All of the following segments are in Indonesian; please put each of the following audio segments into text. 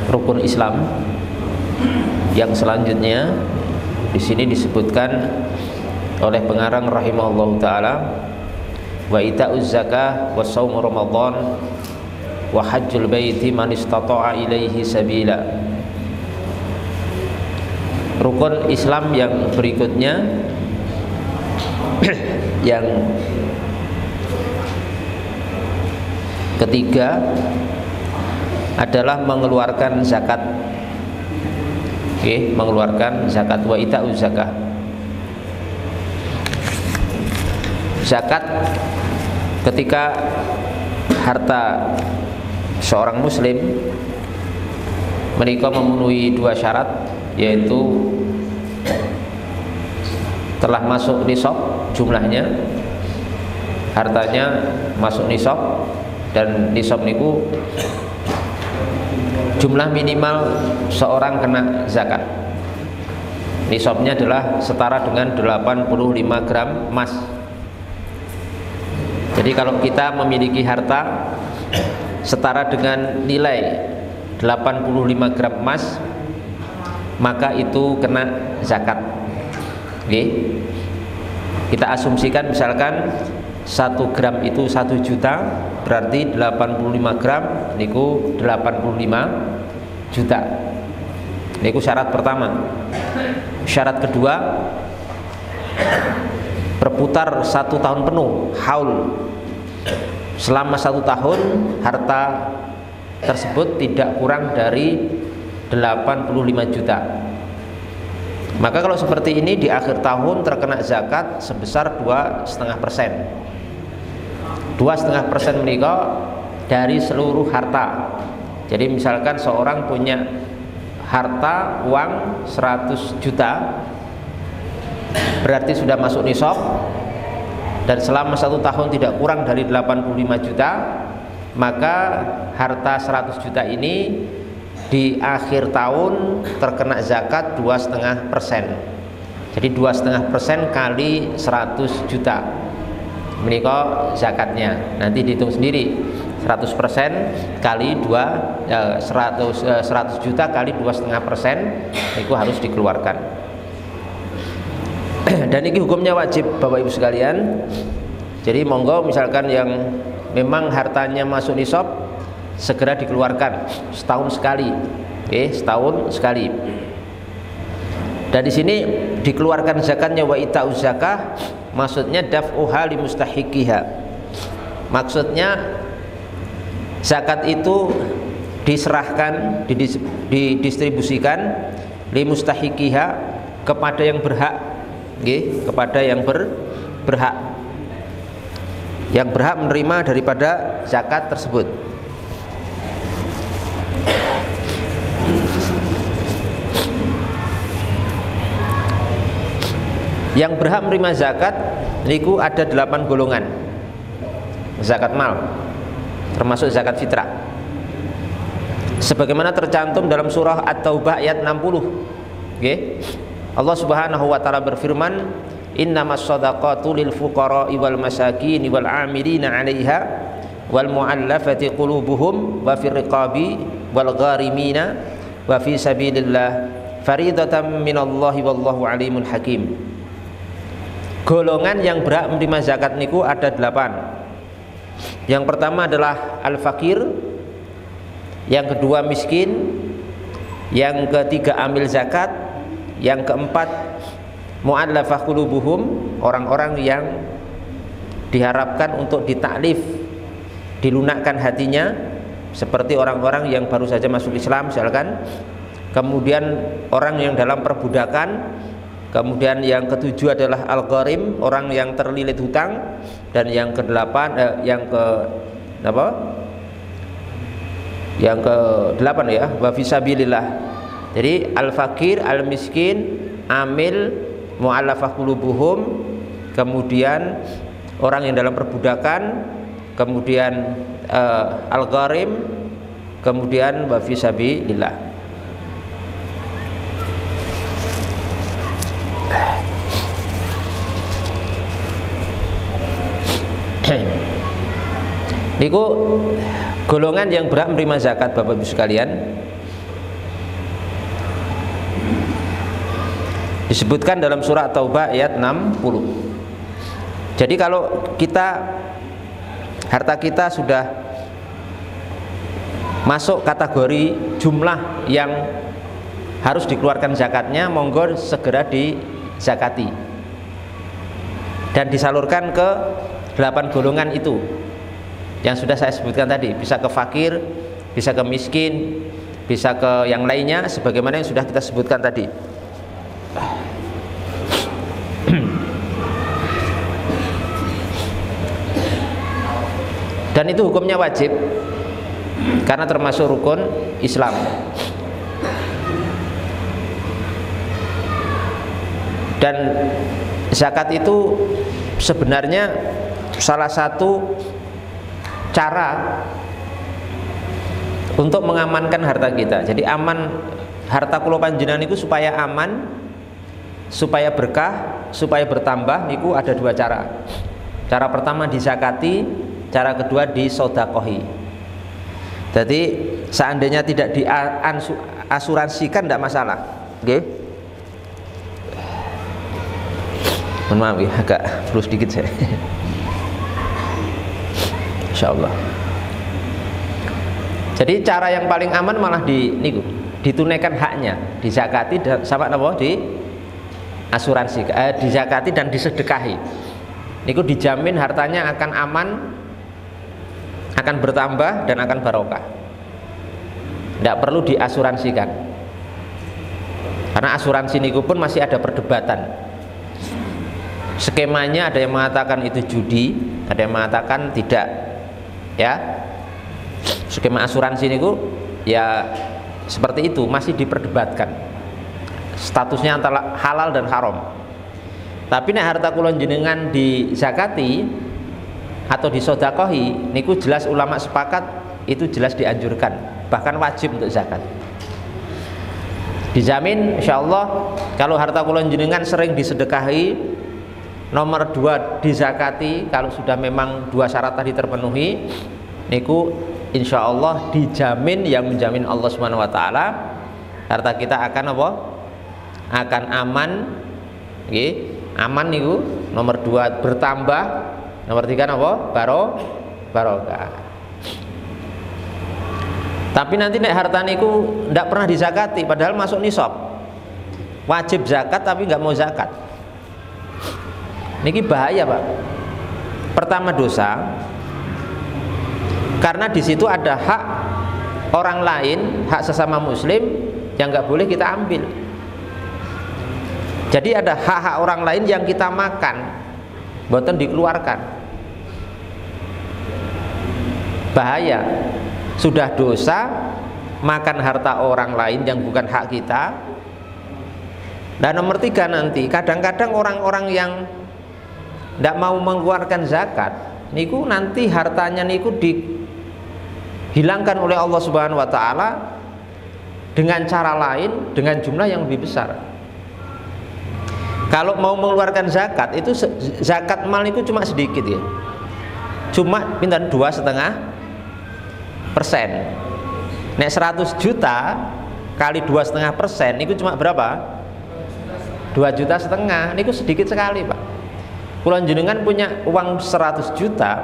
rukun Islam yang selanjutnya di sini disebutkan oleh pengarang rahimahullahu taala, wa ita'uz zakah wa shaum ramadan wa hajjul baiti man istata'a ilaihi sabila. Rukun Islam yang berikutnya yang ketiga adalah mengeluarkan zakat. Oke, mengeluarkan zakat, wa ita'uz zakah. Zakat ketika harta seorang muslim mereka memenuhi dua syarat, yaitu telah masuk nisab jumlahnya, hartanya masuk nisab, dan nisab niku jumlah minimal seorang kena zakat. Nisabnya adalah setara dengan 85 gram emas. Jadi kalau kita memiliki harta setara dengan nilai 85 gram emas, maka itu kena zakat. Oke. Kita asumsikan misalkan 1 gram itu 1 juta, berarti 85 gram niku 85 juta. Niku syarat pertama. Syarat kedua, berputar 1 tahun penuh, haul. Selama 1 tahun harta tersebut tidak kurang dari 85 juta. Maka kalau seperti ini di akhir tahun terkena zakat sebesar 2,5%. 2,5% menika dari seluruh harta. Jadi misalkan seorang punya harta uang 100 juta, berarti sudah masuk nisab, dan selama 1 tahun tidak kurang dari 85 juta, maka harta 100 juta ini di akhir tahun terkena zakat 2,5%. Jadi 2,5% kali 100 juta menika zakatnya. Nanti dihitung sendiri, 100% kali 100 juta kali 2,5% itu harus dikeluarkan. Dan ini hukumnya wajib Bapak Ibu sekalian. Jadi monggo misalkan yang memang hartanya masuk nisab, segera dikeluarkan setahun sekali. Oke, setahun sekali. Dan di sini dikeluarkan zakatnya wa ita'uz zakah, maksudnya daf'uha li mustahiqiha. Maksudnya zakat itu diserahkan, didistribusikan li mustahiqiha, kepada yang berhak, okay? Kepada yang berhak, yang berhak menerima daripada zakat tersebut. Yang berhak menerima zakat niku ada 8 golongan zakat mal, termasuk zakat fitrah, sebagaimana tercantum dalam surah At-Taubah ayat 60. Okay? Allah Subhanahu wa taala berfirman, innamas shadaqatu lil fuqara'i wal masakin wal 'amilina 'alaiha wal mu'allafati qulubuhum wa fir riqabi wal gharimina wa fi sabilillah faridatan minallahi wallahu alimun hakim. Golongan yang berhak menerima zakat niku ada 8. Yang pertama adalah al-fakir, yang kedua miskin, yang ketiga amil zakat, yang keempat mu'allafah qulubuhum, orang-orang yang diharapkan untuk ditaklif, dilunakkan hatinya, seperti orang-orang yang baru saja masuk Islam misalkan. Kemudian orang yang dalam perbudakan. Kemudian yang ketujuh adalah al-gharim, orang yang terlilit hutang. Dan yang kedelapan yang ke-8 ya, wa fisabilillah. Jadi al-fakir, al-miskin, amil, mu'allafah qulubuhum, kemudian orang yang dalam perbudakan, kemudian al-gharim, kemudian wa fisabilillah. Niku golongan yang berhak menerima zakat Bapak Ibu sekalian. Disebutkan dalam surah Taubah ayat 60. Jadi kalau harta kita sudah masuk kategori jumlah yang harus dikeluarkan zakatnya, monggo segera dizakati dan disalurkan ke 8 golongan itu yang sudah saya sebutkan tadi. Bisa ke fakir, bisa ke miskin, bisa ke yang lainnya sebagaimana yang sudah kita sebutkan tadi. Dan itu hukumnya wajib karena termasuk rukun Islam. Dan zakat itu sebenarnya salah satu cara untuk mengamankan harta kita. Jadi aman, harta kula panjenengan itu supaya aman, supaya berkah, supaya bertambah niku ada 2 cara. Cara pertama dizakati, cara kedua disodakohi. Jadi seandainya tidak diasuransikan tidak masalah. Oke? Mohon maaf ya, agak perlu sedikit saya. Insyaallah. Jadi cara yang paling aman malah ditunaikan haknya, dizakati sama apa? Asuransi, dizakati dan disedekahi. Niku dijamin hartanya akan aman, akan bertambah dan akan barokah. Tidak perlu diasuransikan. Karena asuransi niku pun masih ada perdebatan. Skemanya ada yang mengatakan itu judi, ada yang mengatakan tidak. Ya. Skema asuransi niku ya seperti itu, masih diperdebatkan. Statusnya antara halal dan haram. Tapi nek harta kula jenengan dizakati atau disodakohi niku jelas ulama sepakat itu jelas dianjurkan, bahkan wajib untuk zakat. Dijamin insyaallah kalau harta kula jenengan sering disedekahi, nomor 2 dizakati, kalau sudah memang 2 syarat tadi terpenuhi niku insyaallah dijamin, yang menjamin Allah Subhanahu wa taala, harta kita akan apa? Akan aman. Nggih. Aman niku nomor 2 bertambah, nomor 3 apa? Barokah. Tapi nanti nek harta niku ndak pernah dizakati padahal masuk nisab. Wajib zakat tapi nggak mau zakat. Niki bahaya, Pak. Pertama dosa, karena di situ ada hak orang lain, hak sesama muslim yang nggak boleh kita ambil. Jadi ada hak-hak orang lain yang kita makan, boten dikeluarkan. Bahaya. Sudah dosa makan harta orang lain yang bukan hak kita. Dan nomor 3 nanti, kadang-kadang orang-orang yang tidak mau mengeluarkan zakat, niku nanti hartanya niku dihilangkan oleh Allah Subhanahu wa taala dengan cara lain, dengan jumlah yang lebih besar. Kalau mau mengeluarkan zakat itu zakat mal itu cuma sedikit ya, cuma pintar 2,5%. Nek 100 juta kali 2,5% itu cuma berapa? 2,5 juta. Niku sedikit sekali, Pak. Kula jenengan punya uang 100 juta,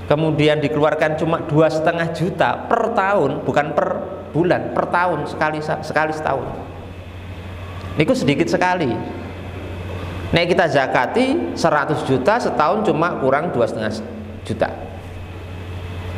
kemudian dikeluarkan cuma 2,5 juta per tahun, bukan per bulan, per tahun, sekali setahun. Niku sedikit sekali. Nek kita zakati 100 juta setahun cuma kurang 2,5 juta.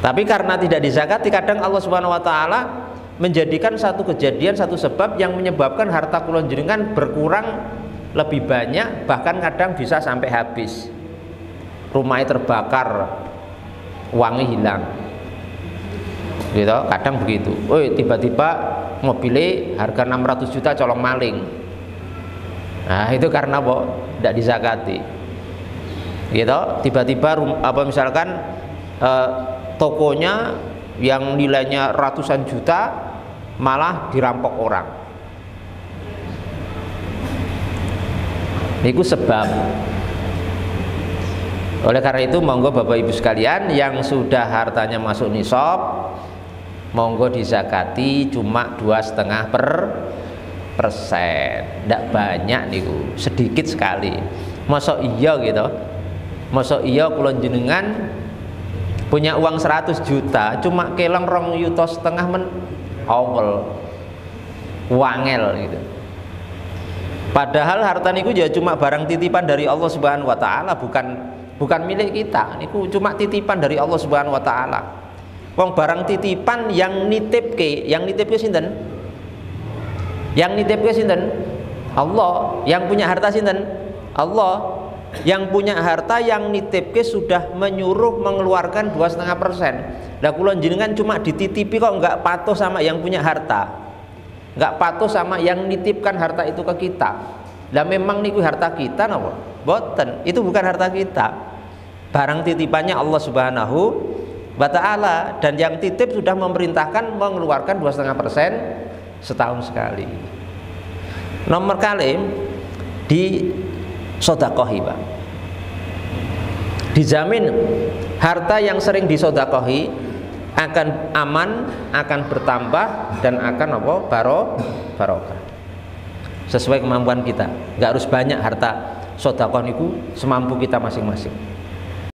Tapi karena tidak dizakati, kadang Allah Subhanahu wa taala menjadikan satu kejadian, satu sebab yang menyebabkan harta kula jenengan berkurang lebih banyak, bahkan kadang bisa sampai habis. Rumahnya terbakar, uangnya hilang. Gitu, kadang begitu. Tiba-tiba mobilnya harga 600 juta colong maling. Nah, itu karena apa? Tidak dizakati. Gitu, tiba-tiba misalkan tokonya yang nilainya ratusan juta malah dirampok orang. Itu sebab. Oleh karena itu monggo Bapak Ibu sekalian yang sudah hartanya masuk nisab, monggo dizakati cuma 2,5%. Ndak banyak niku, sedikit sekali. Masa iya gitu, masa iya kula jenengan punya uang 100 juta cuma keleng 2,5 juta men awal wangel gitu. Padahal harta niku ya cuma barang titipan dari Allah Subhanahu wa taala, bukan milik kita. Niku cuma titipan dari Allah Subhanahu wa taala. Wong barang titipan yang nitipke sinten? Yang nitipke sinten? Allah. Yang punya harta sinten? Allah. Yang punya harta yang nitipke sudah menyuruh mengeluarkan 2,5%. Lah kula jenengan cuma dititipi kok enggak patuh sama yang punya harta. Enggak patuh sama yang nitipkan harta itu ke kita. Lah memang niku harta kita napa? Boten, itu bukan harta kita. Barang titipannya Allah Subhanahu wa taala, dan yang titip sudah memerintahkan mengeluarkan 2,5% setahun sekali. Nomor kali di sodakohi, Pak. Dijamin harta yang sering disodakohi akan aman, akan bertambah, dan akan apa? Barokah. Sesuai kemampuan kita. Nggak harus banyak harta. Sedekah niku semampu kita masing-masing.